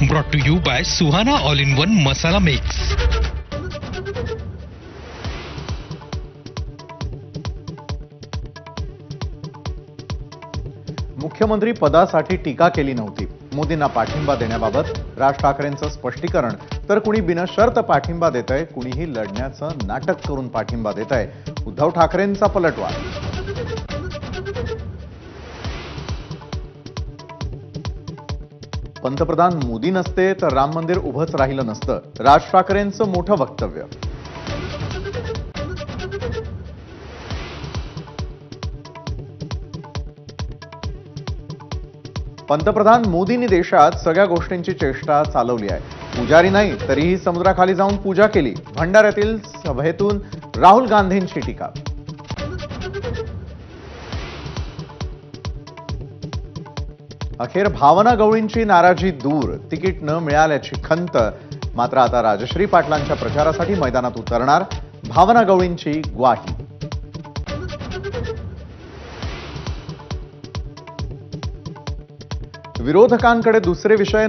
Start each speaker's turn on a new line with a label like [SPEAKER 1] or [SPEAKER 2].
[SPEAKER 1] Brought to you by Suhana all in one masala mix.
[SPEAKER 2] मुख्यमंत्री पदासाठी टीका केली नव्हती। मोदींना पाठिंबा देण्याबाबत राज ठाकरेंचं स्पष्टीकरण। तर कुणी बिनशर्त पाठिंबा देतंय, कुणीही लढण्याचं नाटक करून पाठिंबा देतंय। उद्धव ठाकरेंचा पलटवार। पंतप्रधान मोदी नसते तर राम मंदिर उभंच राहिलं नसतं, राज ठाकरेंचं मोठं वक्तव्य। पंतप्रधान मोदींनी देशात सगळ्या गोष्टींची चेष्टा चालवली आहे। पुजारी नाही तरीही समुद्राखाली जाऊन पूजा केली। भंडाऱ्यातील सभेतून राहुल गांधींची टीका। अखेर भावना गवळींची नाराजी दूर, तिकीट न मिळाल्याची खंत। मात्र आता राजश्री पाटलांच्या प्रचारासाठी मैदानात उतरणार भावना गवळींची ग्वाही। विरोधकांकडे दुसरे विषय